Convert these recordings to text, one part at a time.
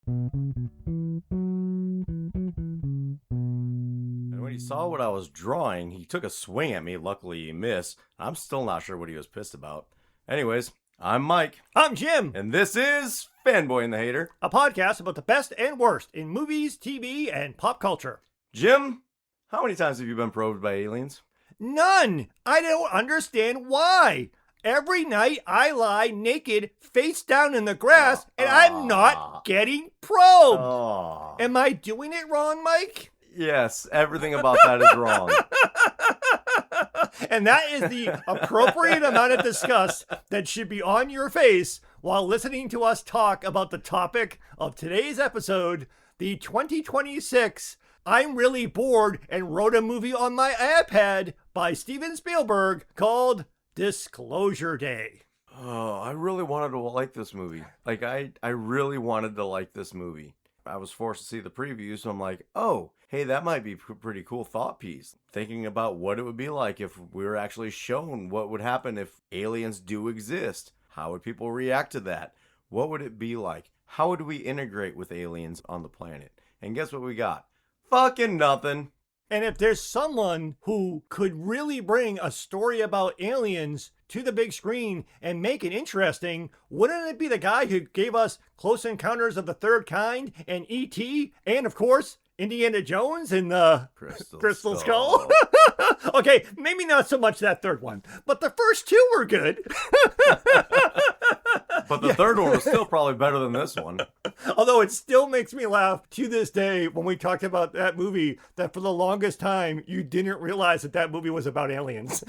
And when he saw what I was drawing, he took a swing at me. Luckily, he missed. I'm still not sure what he was pissed about. Anyways, I'm Mike. I'm Jim, And this is Fanboy and the Hater. a podcast about the best and worst in movies, TV, and pop culture. Jim, how many times have you been probed by aliens? None! I don't understand why. Every night I lie naked, face down in the grass, and I'm not getting probed. Oh. Am I doing it wrong, Mike? Yes, everything about that is wrong. And that is the appropriate amount of disgust that should be on your face while listening to us talk about the topic of today's episode, the 2026 I'm Really Bored and Wrote a Movie on My iPad by Steven Spielberg called Disclosure Day. Oh, I really wanted to like this movie. I really wanted to like this movie. I was forced to see the preview, so I'm like, oh, hey, that might be a pretty cool thought piece. Thinking about what it would be like if we were actually shown what would happen if aliens do exist. How would people react to that? What would it be like? How would we integrate with aliens on the planet? And guess what we got? Fucking nothing. And if there's someone who could really bring a story about aliens to the big screen and make it interesting, wouldn't it be the guy who gave us Close Encounters of the Third Kind and E.T. and, of course, Indiana Jones and the Crystal Skull? Okay, maybe not so much that third one, but the first two were good. But the third one was still probably better than this one. Although it still makes me laugh to this day when we talked about that movie, that for the longest time you didn't realize that that movie was about aliens.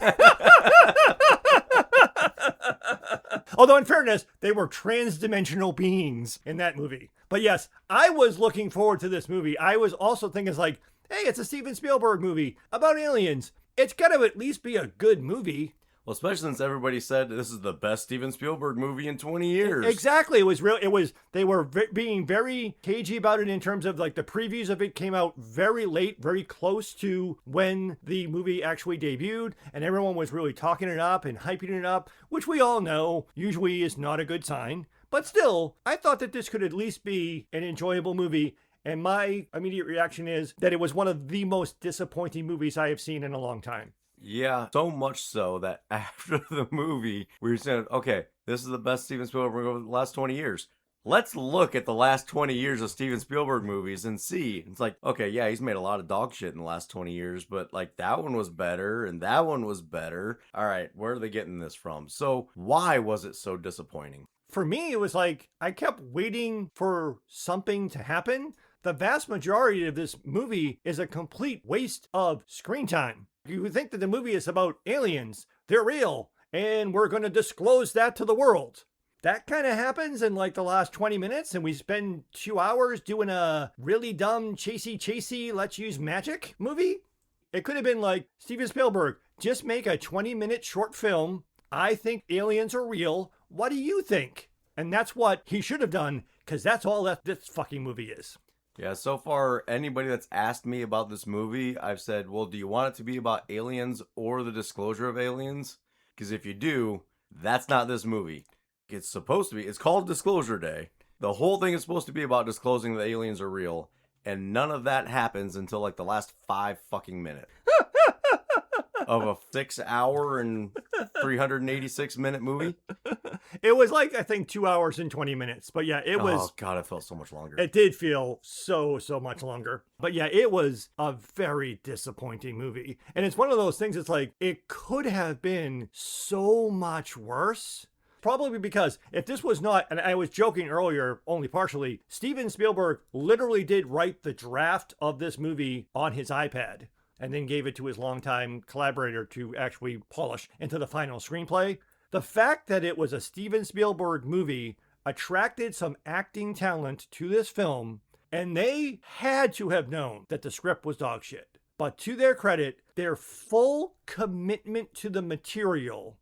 Although in fairness, they were trans-dimensional beings in that movie. But yes, I was looking forward to this movie. I was also thinking hey, it's a Steven Spielberg movie about aliens. It's got to at least be a good movie. Well, especially since everybody said this is the best Steven Spielberg movie in 20 years. Exactly. It was real. They were being very cagey about it in terms of the previews of it came out very late, very close to when the movie actually debuted. And everyone was really talking it up and hyping it up, which we all know usually is not a good sign. But still, I thought that this could at least be an enjoyable movie. And my immediate reaction is that it was one of the most disappointing movies I have seen in a long time. Yeah, so much so that after the movie, we were saying, okay, this is the best Steven Spielberg over the last 20 years. Let's look at the last 20 years of Steven Spielberg movies and see. It's like, okay, yeah, he's made a lot of dog shit in the last 20 years, but that one was better and that one was better. All right, where are they getting this from? So why was it so disappointing? For me, it was I kept waiting for something to happen. The vast majority of this movie is a complete waste of screen time. You would think that the movie is about aliens. They're real. And we're going to disclose that to the world. That kind of happens in the last 20 minutes. And we spend 2 hours doing a really dumb chasey, let's use magic movie. It could have been Steven Spielberg, just make a 20-minute short film. I think aliens are real. What do you think? And that's what he should have done, because that's all that this fucking movie is. Yeah, so far, anybody that's asked me about this movie, I've said, well, do you want it to be about aliens or the disclosure of aliens? Because if you do, that's not this movie. It's supposed to be. It's called Disclosure Day. The whole thing is supposed to be about disclosing that aliens are real. And none of that happens until the last 5 fucking minutes of a 6 hour and 386 minute movie. It was I think 2 hours and 20 minutes. But yeah, it was. Oh, God, it felt so much longer. It did feel so much longer. But yeah, it was a very disappointing movie. And it's one of those things, it's it could have been so much worse. Probably because if this was not, and I was joking earlier, only partially, Steven Spielberg literally did write the draft of this movie on his iPad and then gave it to his longtime collaborator to actually polish into the final screenplay. The fact that it was a Steven Spielberg movie attracted some acting talent to this film, and they had to have known that the script was dog shit. But to their credit, their full commitment to the material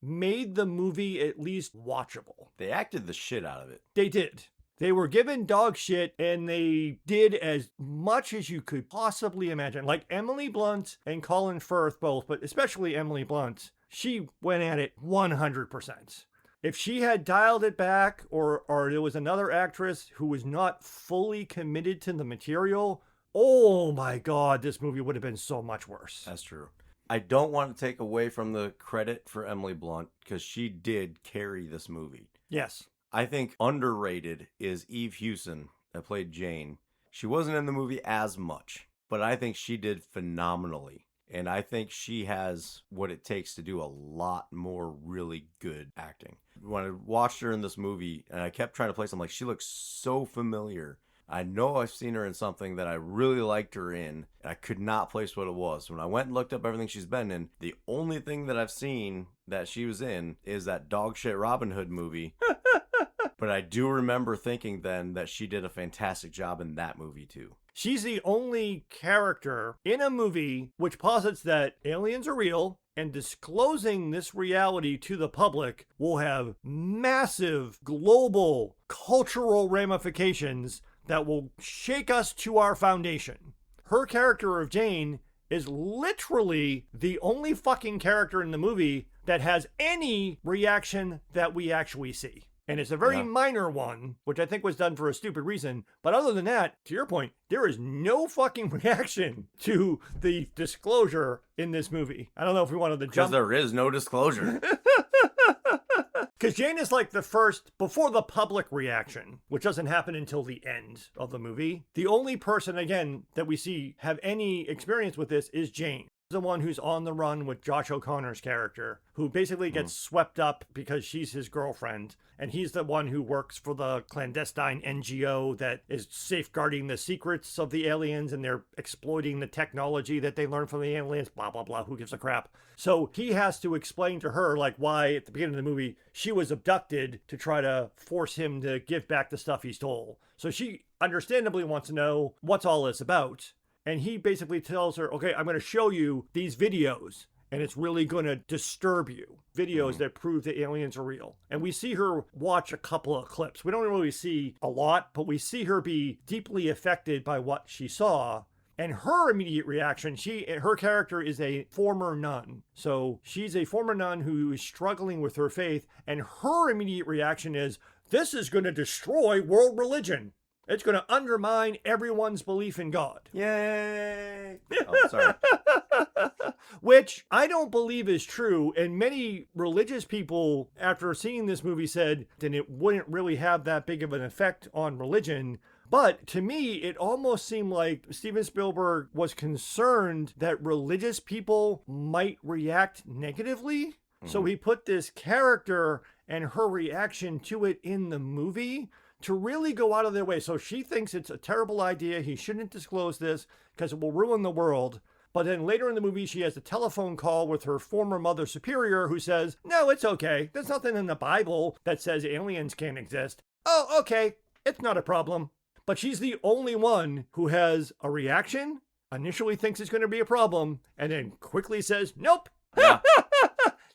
made the movie at least watchable. They acted the shit out of it. They did. They were given dog shit, and they did as much as you could possibly imagine. Emily Blunt and Colin Firth both, but especially Emily Blunt, she went at it 100%. If she had dialed it back, or there was another actress who was not fully committed to the material, oh my God, this movie would have been so much worse. That's true. I don't want to take away from the credit for Emily Blunt because she did carry this movie. Yes. I think underrated is Eve Hewson that played Jane. She wasn't in the movie as much, but I think she did phenomenally. And I think she has what it takes to do a lot more really good acting. When I watched her in this movie, and I kept trying to place, I'm like, she looks so familiar. I know I've seen her in something that I really liked her in, and I could not place what it was. When I went and looked up everything she's been in, the only thing that I've seen that she was in is that dog shit Robin Hood movie. But I do remember thinking then that she did a fantastic job in that movie too. She's the only character in a movie which posits that aliens are real, and disclosing this reality to the public will have massive global cultural ramifications that will shake us to our foundation. Her character of Jane is literally the only fucking character in the movie that has any reaction that we actually see. And it's a very minor one, which I think was done for a stupid reason. But other than that, to your point, there is no fucking reaction to the disclosure in this movie. I don't know if we wanted to jump. Because there is no disclosure. Because Jane is like the first, before the public reaction, which doesn't happen until the end of the movie. The only person, again, that we see have any experience with this is Jane. The one who's on the run with Josh O'Connor's character, who basically gets swept up because she's his girlfriend, and he's the one who works for the clandestine NGO that is safeguarding the secrets of the aliens, and they're exploiting the technology that they learned from the aliens, blah, blah, blah, who gives a crap. So he has to explain to her, like, why at the beginning of the movie she was abducted to try to force him to give back the stuff he stole. So she understandably wants to know what's all this about. And he basically tells her, okay, I'm going to show you these videos, and it's really going to disturb you. Videos that prove the aliens are real. And we see her watch a couple of clips. We don't really see a lot, but we see her be deeply affected by what she saw. And her immediate reaction, her character is a former nun. So she's a former nun who is struggling with her faith. And her immediate reaction is, this is going to destroy world religion. It's going to undermine everyone's belief in God. Yay! Oh, sorry. Which I don't believe is true. And many religious people, after seeing this movie, said that it wouldn't really have that big of an effect on religion. But to me, it almost seemed like Steven Spielberg was concerned that religious people might react negatively. So he put this character and her reaction to it in the movie to really go out of their way. So she thinks it's a terrible idea. He shouldn't disclose this because it will ruin the world. But then later in the movie, she has a telephone call with her former mother superior who says, no, it's okay. There's nothing in the Bible that says aliens can't exist. Oh, okay. It's not a problem. But she's the only one who has a reaction, initially thinks it's going to be a problem, and then quickly says, nope. Yeah.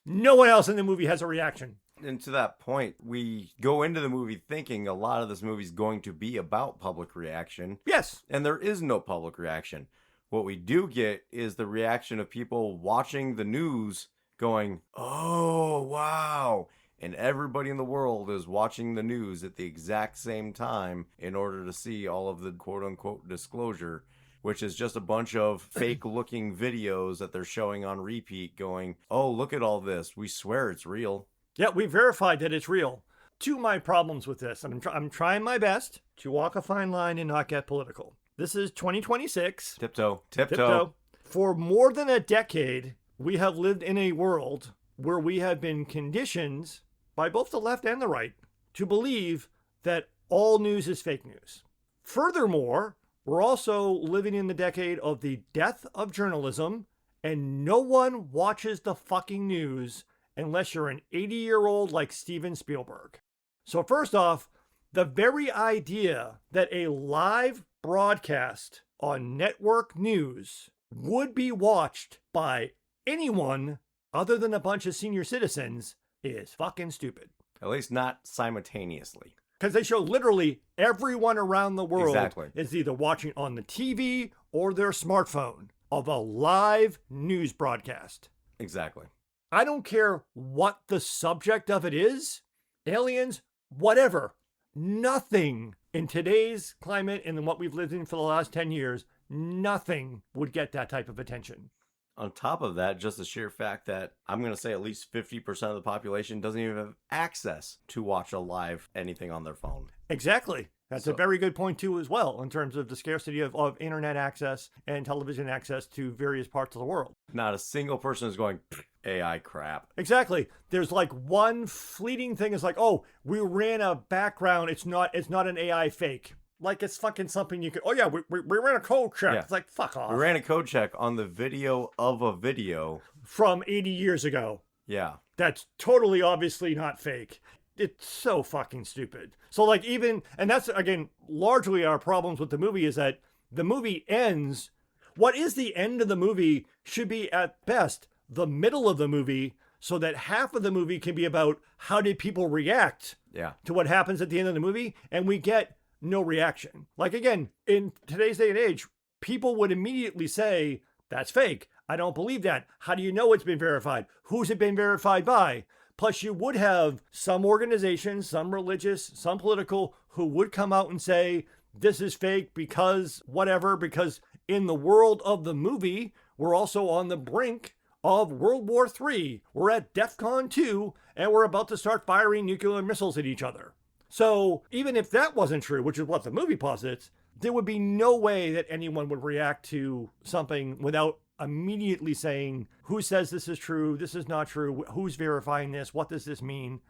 No one else in the movie has a reaction. And to that point, we go into the movie thinking a lot of this movie is going to be about public reaction. Yes. And there is no public reaction. What we do get is the reaction of people watching the news going, oh, wow. And everybody in the world is watching the news at the exact same time in order to see all of the quote-unquote disclosure, which is just a bunch of fake-looking videos that they're showing on repeat going, oh, look at all this. We swear it's real. Yeah, we verified that it's real. Two of my problems with this, I'm trying my best to walk a fine line and not get political. This is 2026. Tiptoe. For more than a decade, we have lived in a world where we have been conditioned by both the left and the right to believe that all news is fake news. Furthermore, we're also living in the decade of the death of journalism, and no one watches the fucking news unless you're an 80-year-old like Steven Spielberg. So first off, the very idea that a live broadcast on network news would be watched by anyone other than a bunch of senior citizens is fucking stupid. At least not simultaneously. Because they show literally everyone around the world Exactly. is either watching on the TV or their smartphone of a live news broadcast. Exactly. I don't care what the subject of it is. aliens, whatever. Nothing in today's climate and in what we've lived in for the last 10 years, nothing would get that type of attention. On top of that, just the sheer fact that I'm going to say at least 50% of the population doesn't even have access to watch a live anything on their phone. Exactly. That's So- a very good point, too, as well, in terms of the scarcity of internet access and television access to various parts of the world. Not a single person is going, AI crap. Exactly. There's like one fleeting thing is like, oh, we ran a background. It's not an AI fake. Like it's fucking something you could, oh yeah, we ran a code check. Yeah. It's like, fuck off. We ran a code check on the video of a video. From 80 years ago. Yeah. That's totally obviously not fake. It's so fucking stupid. So like even, and that's again, largely our problems with the movie is that the movie ends, what is the end of the movie should be at best the middle of the movie so that half of the movie can be about how did people react Yeah. to what happens at the end of the movie, and we get no reaction. Like again, in today's day and age, people would immediately say, that's fake. I don't believe that. How do you know it's been verified? Who's it been verified by? Plus, you would have some organizations, some religious, some political, who would come out and say, this is fake because whatever, because in the world of the movie, we're also on the brink of World War III. We're at DEFCON 2, and we're about to start firing nuclear missiles at each other. So even if that wasn't true, which is what the movie posits, there would be no way that anyone would react to something without immediately saying, who says this is true? This is not true. Who's verifying this? What does this mean?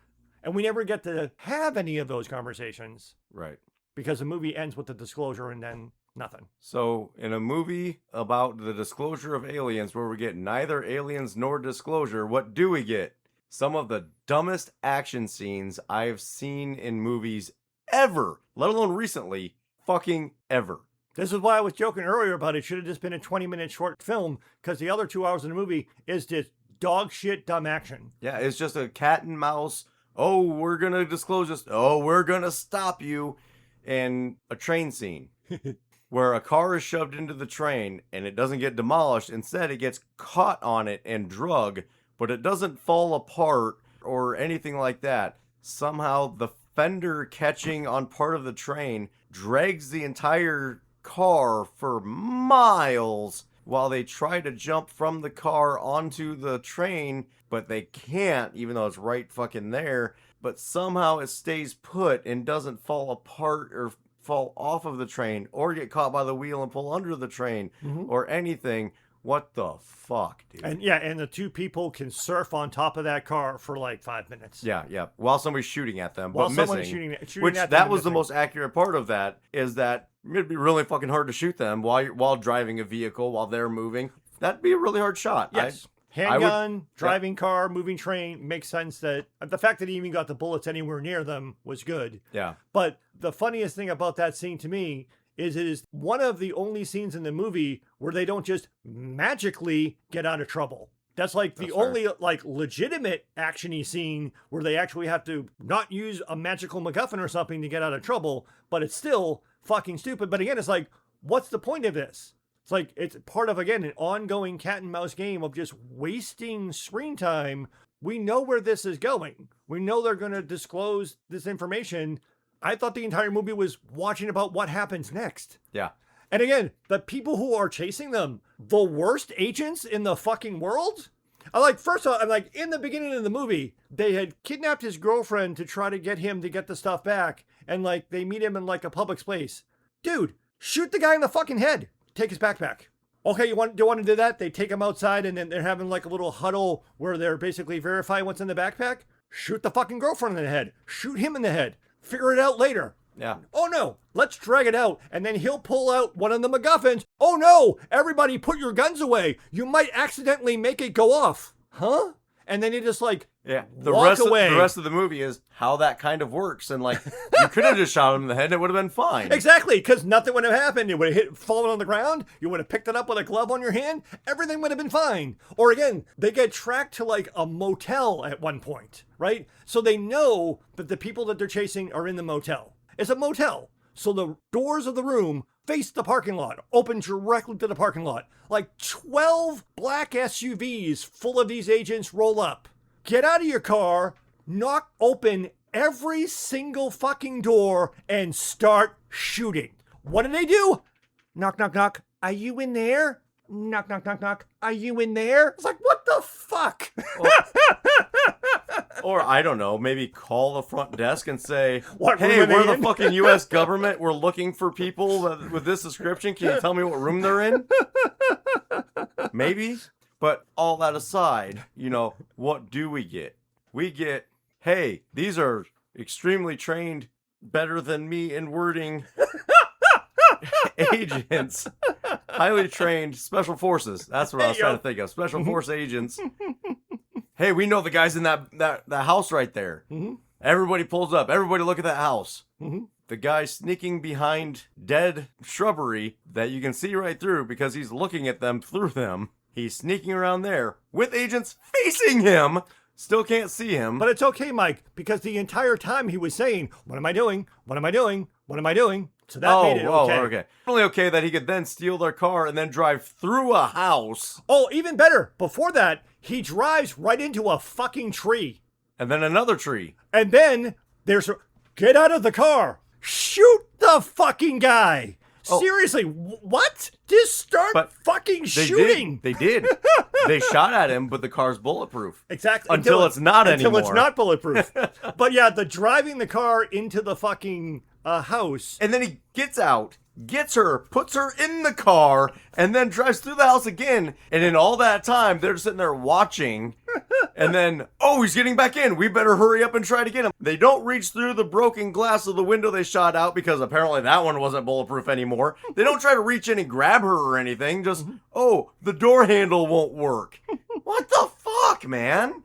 And we never get to have any of those conversations Right. because the movie ends with the disclosure and then nothing. So, in a movie about the disclosure of aliens where we get neither aliens nor disclosure, what do we get? Some of the dumbest action scenes I've seen in movies ever, let alone recently, fucking ever. This is why I was joking earlier about it should have just been a 20-minute short film because the other 2 hours of the movie is just dog shit dumb action. Yeah, it's just a cat and mouse. Oh, we're going to disclose this. Oh, we're going to stop you. And a train scene where a car is shoved into the train and it doesn't get demolished. Instead, it gets caught on it and drug, but it doesn't fall apart or anything like that. Somehow, the fender catching on part of the train drags the entire car for miles while they try to jump from the car onto the train, but they can't, even though it's right fucking there. But somehow it stays put and doesn't fall apart or fall off of the train or get caught by the wheel and pull under the train or anything. What the fuck, dude? And yeah, and the two people can surf on top of that car for like 5 minutes. Yeah. While somebody's shooting at them, While but someone's missing. shooting Which at them that and was the missing. most accurate part of that, is that it'd be really fucking hard to shoot them while driving a vehicle while they're moving. That'd be a really hard shot. Yes. Handgun, driving car, moving train, makes sense that the fact that he even got the bullets anywhere near them was good. Yeah. But the funniest thing about that scene to me is it is one of the only scenes in the movie where they don't just magically get out of trouble. That's like the That's fair. only like legitimate actiony scene where they actually have to not use a magical MacGuffin or something to get out of trouble, but it's still fucking stupid. But again, it's like, what's the point of this? It's like, it's part of, again, an ongoing cat and mouse game of just wasting screen time. We know where this is going. We know they're going to disclose this information. I thought the entire movie was watching about what happens next. Yeah. And again, the people who are chasing them, the worst agents in the fucking world? First of all, I'm like, in the beginning of the movie, they had kidnapped his girlfriend to try to get him to get the stuff back. And like, they meet him in like a public space. Dude, shoot the guy in the fucking head. Take his backpack. Okay, do you want to do that? They take him outside and then they're having like a little huddle where they're basically verifying what's in the backpack. Shoot the fucking girlfriend in the head. Shoot him in the head. Figure it out later. Yeah. Oh no, let's drag it out. And then he'll pull out one of the MacGuffins. Oh no, everybody put your guns away. You might accidentally make it go off. Huh? And then you just like Yeah. walk away. The rest of the movie is how that kind of works. And like, you could have just shot him in the head and it would have been fine. Exactly, because nothing would have happened. It would have fallen on the ground. You would have picked it up with a glove on your hand. Everything would have been fine. Or again, they get tracked to like a motel at one point, right? So they know that the people that they're chasing are in the motel. It's a motel. So the doors of the room face the parking lot, open directly to the parking lot. Like 12 black SUVs full of these agents roll up. Get out of your car, knock open every single fucking door and start shooting. What do? Knock, knock, knock. Are you in there? Knock, knock, knock, knock. Are you in there? It's like, what the fuck? Or, I don't know, maybe call the front desk and say, What hey, room are we're they the in?" fucking U.S. government. We're looking for people with this description. Can you tell me what room they're in? Maybe. But all that aside, what do we get? We get, hey, these are extremely trained, better than me in wording agents. Highly trained special forces. That's what I was trying to think of. Special force agents. Hey, we know the guys in that house right there. Mm-hmm. Everybody pulls up. Everybody look at that house. Mm-hmm. The guy sneaking behind dead shrubbery that you can see right through because he's looking at them through them. He's sneaking around there with agents facing him. Still can't see him. But it's okay, Mike, because the entire time he was saying, what am I doing? What am I doing? What am I doing? So that made it okay. Okay. Only okay that he could then steal their car and then drive through a house. Oh, even better. Before that, he drives right into a fucking tree. And then another tree. And then get out of the car. Shoot the fucking guy. Oh. Seriously, what? Just start fucking shooting. They did. They shot at him, but the car's bulletproof. Exactly. Until it's not anymore. Until it's not bulletproof. But yeah, the driving the car into the fucking house. And then he gets out, gets her, puts her in the car, and then drives through the house again. And in all that time, they're sitting there watching. And then, he's getting back in. We better hurry up and try to get him. They don't reach through the broken glass of the window they shot out because apparently that one wasn't bulletproof anymore. They don't try to reach in and grab her or anything. Just, the door handle won't work. What the fuck, man?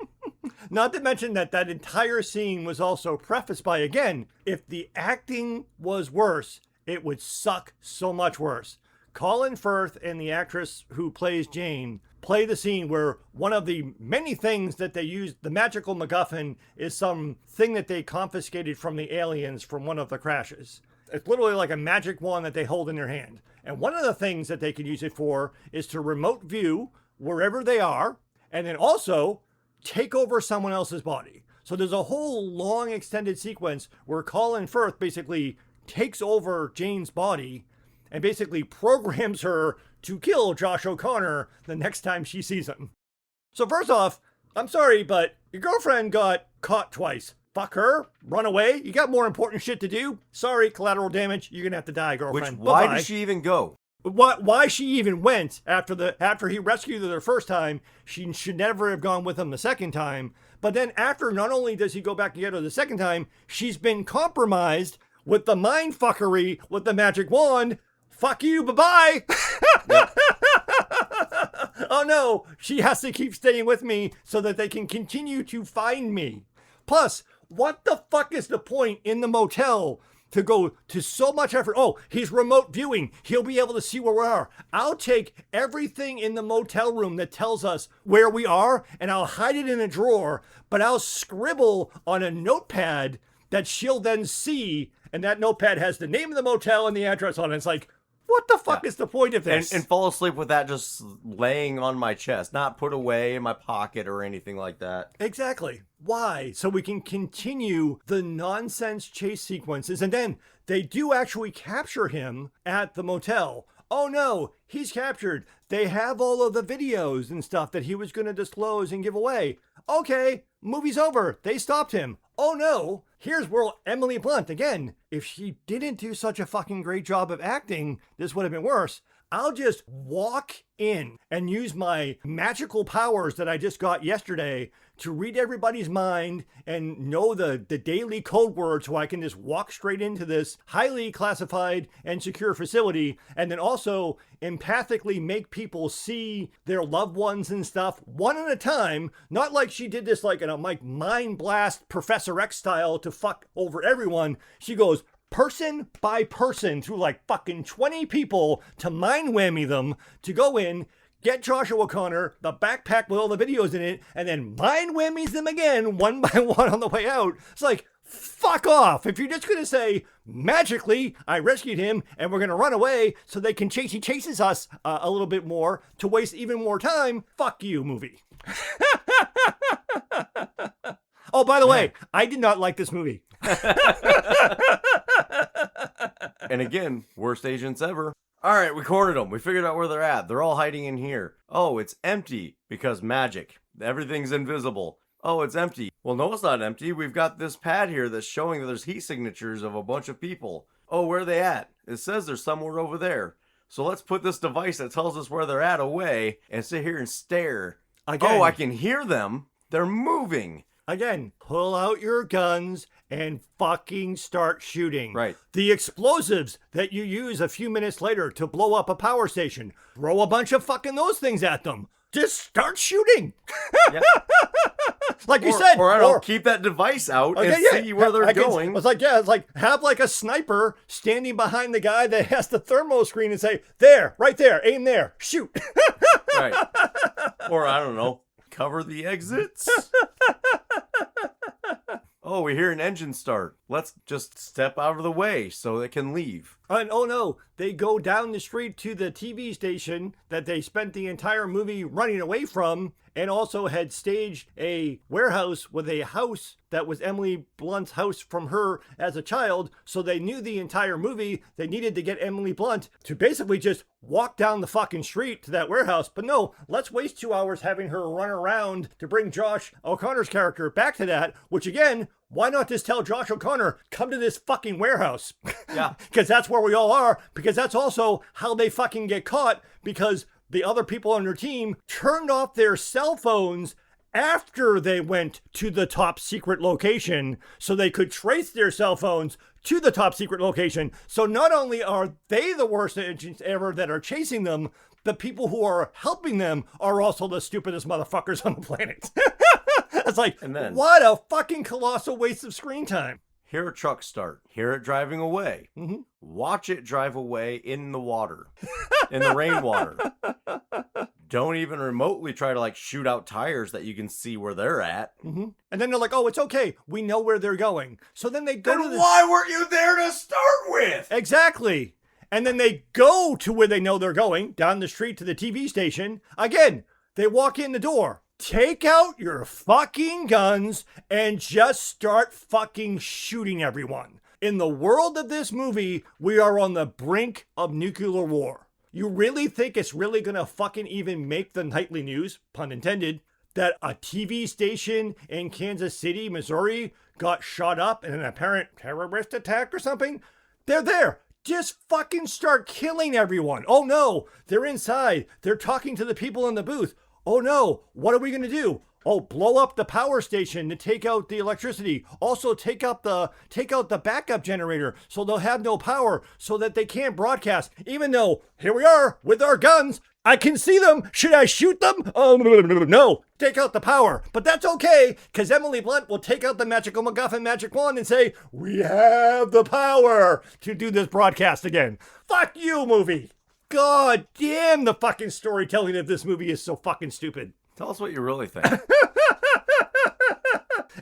Not to mention that entire scene was also prefaced by, again, if the acting was worse, it would suck so much worse. Colin Firth and the actress who plays Jane play the scene where one of the many things that they use, the magical MacGuffin, is some thing that they confiscated from the aliens from one of the crashes. It's literally like a magic wand that they hold in their hand. And one of the things that they can use it for is to remote view wherever they are, and then also take over someone else's body. So there's a whole long extended sequence where Colin Firth basically takes over Jane's body and basically programs her to kill Josh O'Connor the next time she sees him. So first off, I'm sorry, but your girlfriend got caught twice. Fuck her, run away. You got more important shit to do. Sorry, collateral damage. You're gonna have to die, girlfriend. Why did she even go? Why she even went after he rescued her the first time? She should never have gone with him the second time. But then after, not only does he go back and get her the second time, she's been compromised with the mind fuckery with the magic wand. Fuck you, bye-bye. Yep. Oh no, she has to keep staying with me so that they can continue to find me. Plus, what the fuck is the point in the motel to go to so much effort? Oh, he's remote viewing. He'll be able to see where we are. I'll take everything in the motel room that tells us where we are and I'll hide it in a drawer, but I'll scribble on a notepad that she'll then see, and that notepad has the name of the motel and the address on it. It's like, what the fuck is the point of this? And fall asleep with that just laying on my chest, not put away in my pocket or anything like that. Exactly. Why? So we can continue the nonsense chase sequences. And then they do actually capture him at the motel. Oh no, he's captured. They have all of the videos and stuff that he was going to disclose and give away. Okay, movie's over. They stopped him. Oh no, here's where Emily Blunt, again, if she didn't do such a fucking great job of acting, this would have been worse. I'll just walk in and use my magical powers that I just got yesterday to read everybody's mind and know the daily code word so I can just walk straight into this highly classified and secure facility, and then also empathically make people see their loved ones and stuff one at a time, not like she did this like in a mind blast Professor X style to fuck over everyone. She goes person by person through like fucking 20 people to mind whammy them to go in, get Joshua O'Connor, the backpack with all the videos in it, and then mind whammies them again one by one on the way out. It's like, fuck off. If you're just going to say, magically, I rescued him and we're going to run away so they can he chases us a little bit more to waste even more time, fuck you, movie. Oh, by the way, I did not like this movie. And again, worst agents ever. All right, we cornered them. We figured out where they're at. They're all hiding in here. Oh, it's empty because magic. Everything's invisible. Oh, it's empty. Well, no, it's not empty. We've got this pad here that's showing that there's heat signatures of a bunch of people. Oh, where are they at? It says they're somewhere over there. So let's put this device that tells us where they're at away and sit here and stare. Again, Oh, I can hear them. They're moving. Again, pull out your guns and fucking start shooting. Right. The explosives that you use a few minutes later to blow up a power station, throw a bunch of fucking those things at them. Just start shooting. Yeah. Like you said. Or I don't know, keep that device out and see where they're going. It's like have like a sniper standing behind the guy that has the thermo screen and say, there, right there, aim there, shoot. Right. Or I don't know, cover the exits. Oh, we hear an engine start. Let's just step out of the way so they can leave. And oh no, they go down the street to the TV station that they spent the entire movie running away from, and also had staged a warehouse with a house that was Emily Blunt's house from her as a child. So they knew the entire movie they needed to get Emily Blunt to basically just walk down the fucking street to that warehouse. But no, let's waste 2 hours having her run around to bring Josh O'Connor's character back to that, which again, why not just tell Josh O'Connor, come to this fucking warehouse? Yeah. Because that's where we all are, because that's also how they fucking get caught, because the other people on their team turned off their cell phones after they went to the top secret location so they could trace their cell phones to the top secret location. So not only are they the worst agents ever that are chasing them, the people who are helping them are also the stupidest motherfuckers on the planet. It's like, what a fucking colossal waste of screen time. Hear a truck start. Hear it driving away. Mm-hmm. Watch it drive away in the water, in the rainwater. Don't even remotely try to like shoot out tires that you can see where they're at. Mm-hmm. And then they're like, oh, it's okay. We know where they're going. So then they go Then why weren't you there to start with? Exactly. And then they go to where they know they're going, down the street to the TV station. Again, they walk in the door. Take out your fucking guns and just start fucking shooting everyone. In the world of this movie, we are on the brink of nuclear war. You really think it's really gonna fucking even make the nightly news, pun intended, that a TV station in Kansas City, Missouri got shot up in an apparent terrorist attack or something? They're there. Just fucking start killing everyone. Oh no, they're inside. They're talking to the people in the booth. Oh no, what are we going to do? Oh, blow up the power station to take out the electricity. Also take out the backup generator so they'll have no power so that they can't broadcast. Even though here we are with our guns. I can see them. Should I shoot them? Oh, no. Take out the power. But that's okay, because Emily Blunt will take out the magical MacGuffin magic wand and say, we have the power to do this broadcast again. Fuck you, movie. God damn, the fucking storytelling of this movie is so fucking stupid. Tell us what you really think.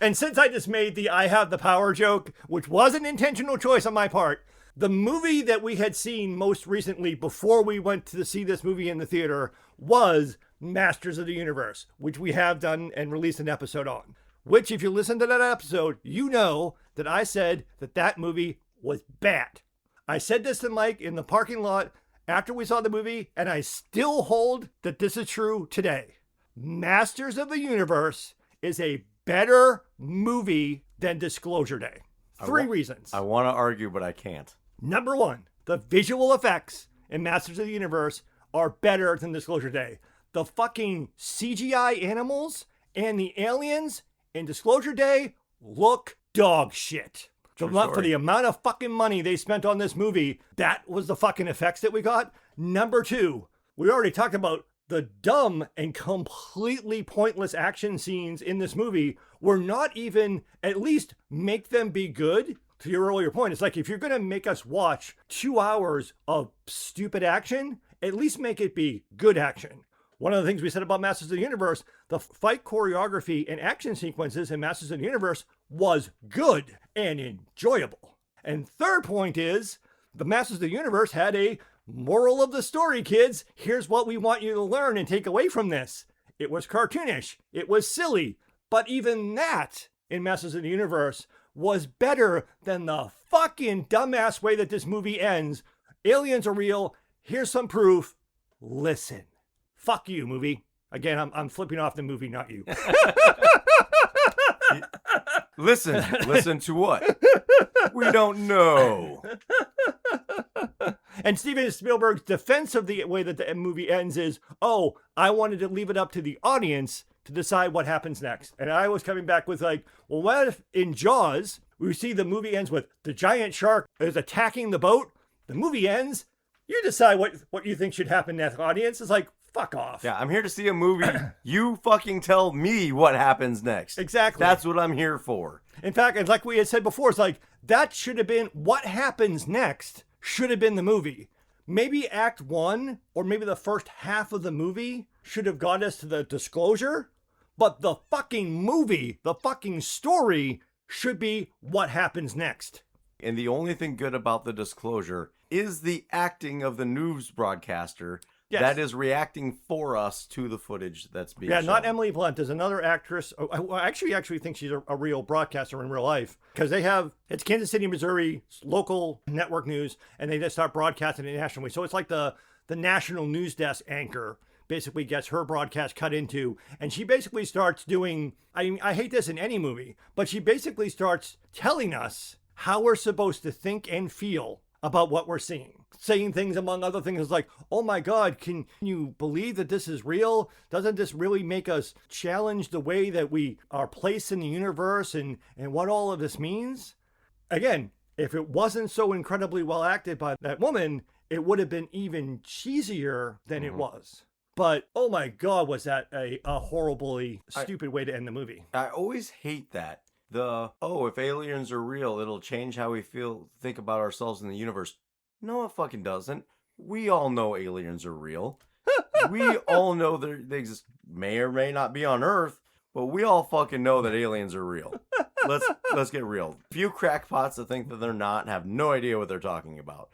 And since I just made the I have the power joke, which was an intentional choice on my part, the movie that we had seen most recently before we went to see this movie in the theater was Masters of the Universe, which we have done and released an episode on. Which, if you listen to that episode, you know that I said that that movie was bad. I said this to Mike in the parking lot after we saw the movie, and I still hold that this is true today. Masters of the Universe is a better movie than Disclosure Day. Three reasons. I want to argue, but I can't. Number one, the visual effects in Masters of the Universe are better than Disclosure Day. The fucking CGI animals and the aliens in Disclosure Day look dog shit. For the amount of fucking money they spent on this movie, that was the fucking effects that we got. Number two, we already talked about the dumb and completely pointless action scenes in this movie were not even at least make them be good. To your earlier point, it's like if you're going to make us watch 2 hours of stupid action, at least make it be good action. One of the things we said about Masters of the Universe, the fight choreography and action sequences in Masters of the Universe was good and enjoyable. And third point is, the Masters of the Universe had a moral of the story, kids. Here's what we want you to learn and take away from this. It was cartoonish. It was silly. But even that in Masters of the Universe was better than the fucking dumbass way that this movie ends. Aliens are real. Here's some proof. Listen. Fuck you, movie. Again, I'm flipping off the movie, not you. Listen to what? We don't know. And Steven Spielberg's defense of the way that the movie ends is, oh, I wanted to leave it up to the audience to decide what happens next. And I was coming back with like, well, what if in Jaws, we see the movie ends with the giant shark is attacking the boat? The movie ends. You decide what you think should happen next, audience. It's like, fuck off. Yeah, I'm here to see a movie. You fucking tell me what happens next. Exactly. That's what I'm here for. In fact, and like we had said before, it's like, that should have been what happens next should have been the movie. Maybe act one or maybe the first half of the movie should have got us to the disclosure, but the fucking movie, the fucking story should be what happens next. And the only thing good about the disclosure is the acting of the news broadcaster. Yes. That is reacting for us to the footage that's being shown. Not Emily Blunt. There's another actress. I actually think she's a real broadcaster in real life because it's Kansas City, Missouri, local network news, and they just start broadcasting it nationally. So it's like the national news desk anchor basically gets her broadcast cut into, and she basically starts doing, I hate this in any movie, but she basically starts telling us how we're supposed to think and feel about what we're seeing. Saying things, among other things, like, oh my God, can you believe that this is real? Doesn't this really make us challenge the way that we are placed in the universe and what all of this means? Again, if it wasn't so incredibly well acted by that woman, it would have been even cheesier than it was. But, oh my God, was that a horribly stupid way to end the movie. I always hate that. If aliens are real, it'll change how we think about ourselves in the universe. No, it fucking doesn't. We all know aliens are real. We all know they exist. May or may not be on Earth, but we all fucking know that aliens are real. Let's get real. Few crackpots that think that they're not have no idea what they're talking about.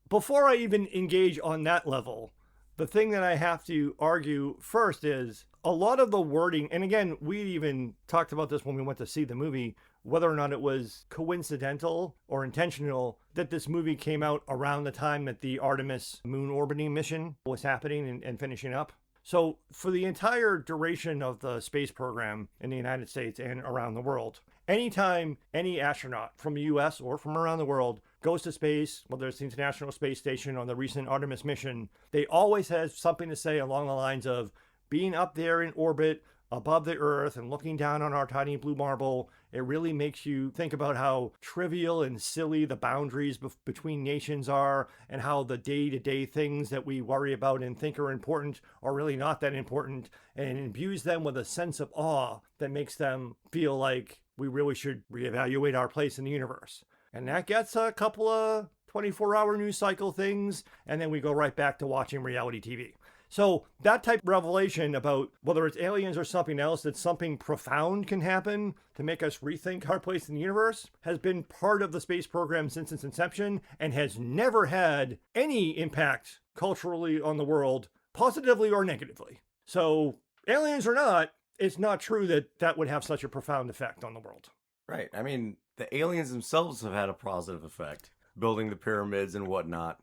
Before I even engage on that level, the thing that I have to argue first is a lot of the wording, and again, we even talked about this when we went to see the movie, whether or not it was coincidental or intentional that this movie came out around the time that the Artemis moon orbiting mission was happening and finishing up. So for the entire duration of the space program in the United States and around the world, anytime any astronaut from the US or from around the world goes to space, whether it's the International Space Station or the recent Artemis mission, they always have something to say along the lines of being up there in orbit above the Earth and looking down on our tiny blue marble. It really makes you think about how trivial and silly the boundaries between nations are, and how the day-to-day things that we worry about and think are important are really not that important, and imbues them with a sense of awe that makes them feel like we really should reevaluate our place in the universe. And that gets a couple of 24-hour news cycle things, and then we go right back to watching reality TV. So that type of revelation about whether it's aliens or something else, that something profound can happen to make us rethink our place in the universe, has been part of the space program since its inception and has never had any impact culturally on the world, positively or negatively. So aliens or not, it's not true that that would have such a profound effect on the world. Right. I mean, the aliens themselves have had a positive effect, building the pyramids and whatnot.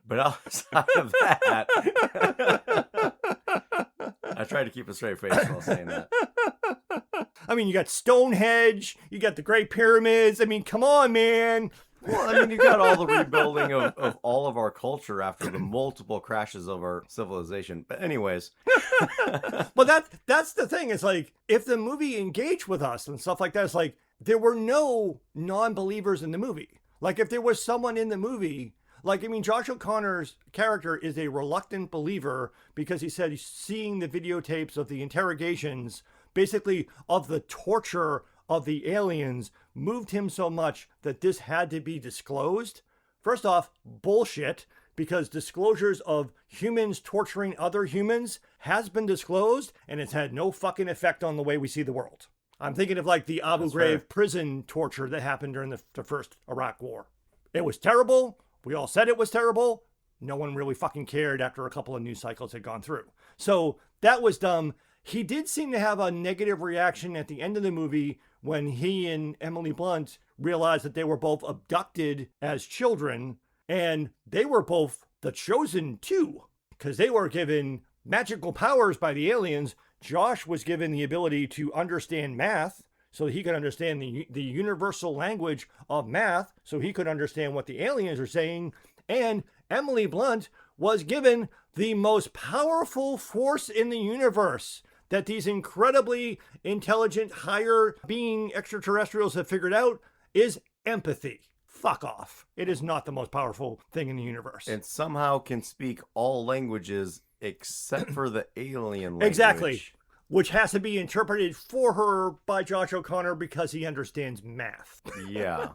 But outside of that, I tried to keep a straight face while saying that. I mean, you got Stonehenge, you got the Great Pyramids. I mean, come on, man. Well, I mean, you got all the rebuilding of all of our culture after the multiple crashes of our civilization. But anyways. Well, that's the thing. It's like, if the movie engaged with us and stuff like that, it's like, there were no non-believers in the movie. Like, if there was someone in the movie, like, I mean, Josh O'Connor's character is a reluctant believer because he said he's seeing the videotapes of the interrogations, basically of the torture of the aliens, moved him so much that this had to be disclosed. First off, bullshit, because disclosures of humans torturing other humans has been disclosed, and it's had no fucking effect on the way we see the world. I'm thinking of like the Abu Ghraib prison torture that happened during the first Iraq War. It was terrible. We all said it was terrible. No one really fucking cared after a couple of news cycles had gone through. So that was dumb. He did seem to have a negative reaction at the end of the movie when he and Emily Blunt realized that they were both abducted as children, and they were both the chosen two because they were given magical powers by the aliens. Josh was given the ability to understand math so he could understand the universal language of math so he could understand what the aliens are saying. And Emily Blunt was given the most powerful force in the universe that these incredibly intelligent, higher being extraterrestrials have figured out is empathy. Fuck off. It is not the most powerful thing in the universe. And somehow can speak all languages except for the alien language. Exactly. Which has to be interpreted for her by Josh O'Connor because he understands math. Yeah.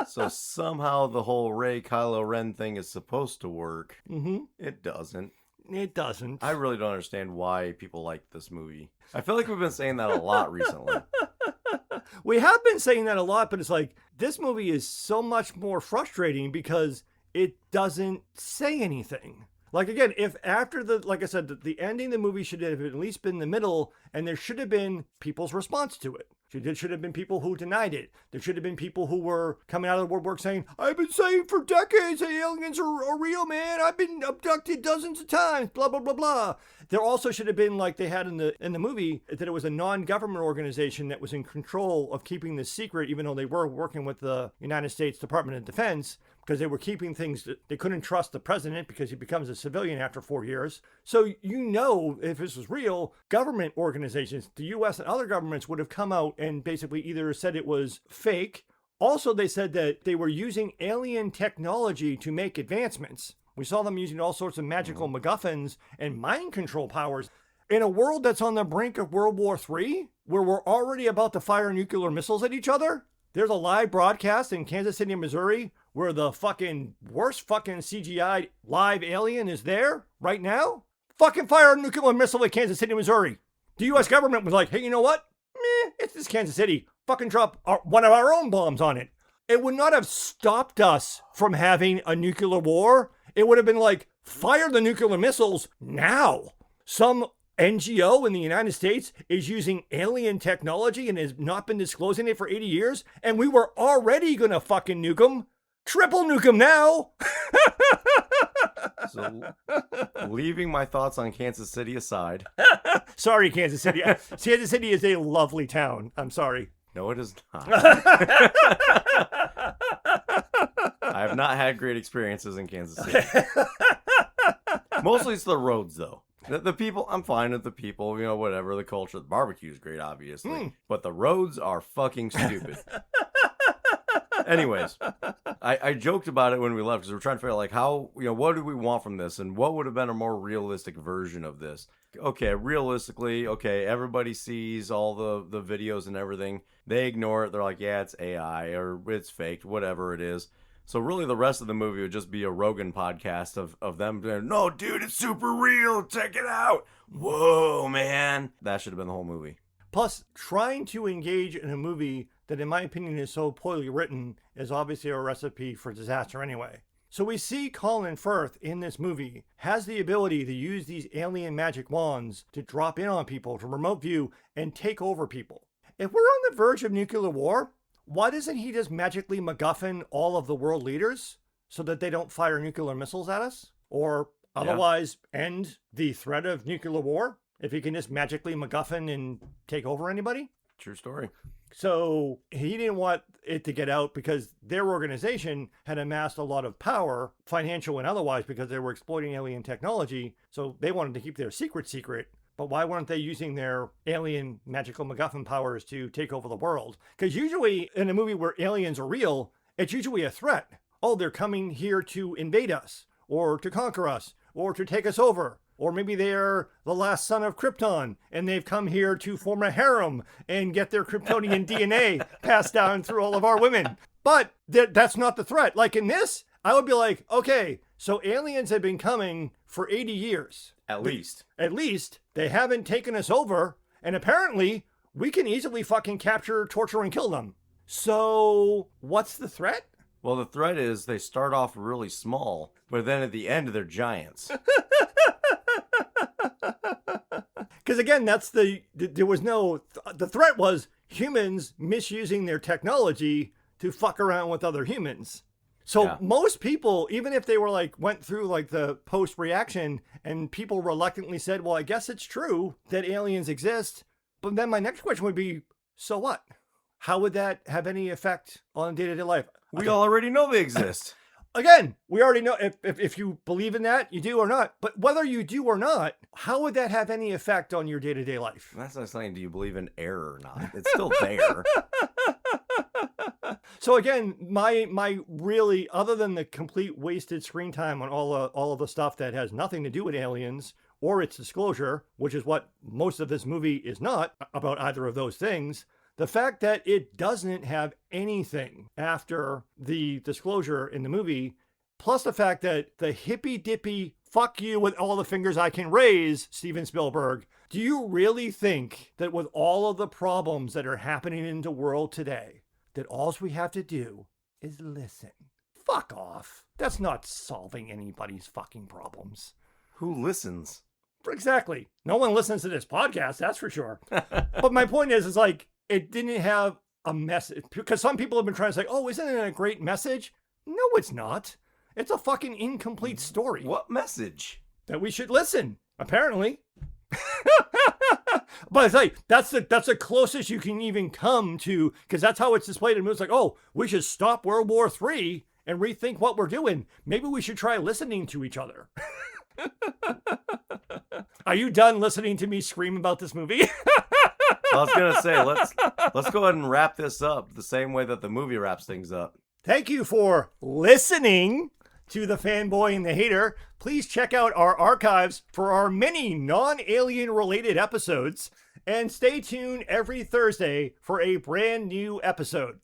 So somehow the whole Rey Kylo Ren thing is supposed to work. Mm-hmm. It doesn't. It doesn't. I really don't understand why people like this movie. I feel like we've been saying that a lot recently. We have been saying that a lot, but it's like, this movie is so much more frustrating because it doesn't say anything. Like, again, if after like I said, the ending of the movie should have at least been the middle, and there should have been people's response to it. There should have been people who denied it. There should have been people who were coming out of the woodwork saying, I've been saying for decades that aliens are real, man. I've been abducted dozens of times, blah, blah, blah, blah. There also should have been, like they had in the movie, that it was a non-government organization that was in control of keeping this secret, even though they were working with the United States Department of Defense, because they were keeping things that they couldn't trust the president because he becomes a civilian after 4 years. So, if this was real, government organizations, the U.S. and other governments would have come out and basically either said it was fake. Also, they said that they were using alien technology to make advancements. We saw them using all sorts of magical MacGuffins and mind control powers. In a world that's on the brink of World War III, where we're already about to fire nuclear missiles at each other, there's a live broadcast in Kansas City, Missouri, where the fucking worst fucking CGI live alien is there right now. Fucking fire a nuclear missile at Kansas City, Missouri. The U.S. government was like, hey, you know what? It's this Kansas City. Fucking drop one of our own bombs on it. It would not have stopped us from having a nuclear war. It would have been like, fire the nuclear missiles now. Some NGO in the United States is using alien technology and has not been disclosing it for 80 years. And we were already going to fucking nuke them. Triple nuke them now. So, leaving my thoughts on Kansas City aside. Sorry, Kansas City. Kansas City is a lovely town. I'm sorry. No, it is not. I have not had great experiences in Kansas City. Mostly it's the roads, though. The people, I'm fine with the people, whatever, the culture. The barbecue is great, obviously. But the roads are fucking stupid. Anyways, I joked about it when we left because we're trying to figure out, like, how, what do we want from this? And what would have been a more realistic version of this? Okay, realistically, everybody sees all the videos and everything. They ignore it. They're like, yeah, it's AI or it's faked, whatever it is. So really the rest of the movie would just be a Rogan podcast of them going, no, dude, it's super real. Check it out. Whoa, man. That should have been the whole movie. Plus, trying to engage in a movie that, in my opinion, is so poorly written is obviously a recipe for disaster anyway. So we see Colin Firth in this movie has the ability to use these alien magic wands to drop in on people from remote view and take over people. If we're on the verge of nuclear war, why doesn't he just magically MacGuffin all of the world leaders so that they don't fire nuclear missiles at us? Or otherwise end the threat of nuclear war if he can just magically MacGuffin and take over anybody? True story. So he didn't want it to get out because their organization had amassed a lot of power, financial and otherwise, because they were exploiting alien technology. So they wanted to keep their secret. But why weren't they using their alien magical MacGuffin powers to take over the world? Because usually in a movie where aliens are real, it's usually a threat. Oh, they're coming here to invade us, or to conquer us, or to take us over. Or maybe they're the last son of Krypton, and they've come here to form a harem and get their Kryptonian DNA passed down through all of our women. But that's not the threat. Like in this, I would be like, okay, so aliens have been coming for 80 years. At least. At least they haven't taken us over, and apparently we can easily fucking capture, torture, and kill them. So what's the threat? Well, the threat is they start off really small, but then at the end they're giants. Because again, there was no, the threat was humans misusing their technology to fuck around with other humans. So most people, even if they were like, went through like the post reaction and people reluctantly said, well, I guess it's true that aliens exist. But then my next question would be, so what? How would that have any effect on day-to-day life? We already know they exist. Again, we already know if you believe in that, you do or not. But whether you do or not, how would that have any effect on your day-to-day life? That's not saying do you believe in air or not. It's still there. So again, my really, other than the complete wasted screen time on all of the stuff that has nothing to do with aliens or its disclosure, which is what most of this movie is not about either of those things, the fact that it doesn't have anything after the disclosure in the movie, plus the fact that the hippy-dippy fuck you with all the fingers I can raise, Steven Spielberg, do you really think that with all of the problems that are happening in the world today, that all we have to do is listen? Fuck off. That's not solving anybody's fucking problems. Who listens? Exactly. No one listens to this podcast, that's for sure. But my point is like, it didn't have a message. Because some people have been trying to say, oh, isn't it a great message? No, it's not. It's a fucking incomplete story. What message? That we should listen, apparently. But it's like, that's the closest you can even come to, because that's how it's displayed in movies. Like, oh, we should stop World War III and rethink what we're doing. Maybe we should try listening to each other. Are you done listening to me scream about this movie? I was gonna say, let's go ahead and wrap this up the same way that the movie wraps things up. Thank you for listening to The Fanboy and the Hater. Please check out our archives for our many non-alien related episodes, and stay tuned every Thursday for a brand new episode.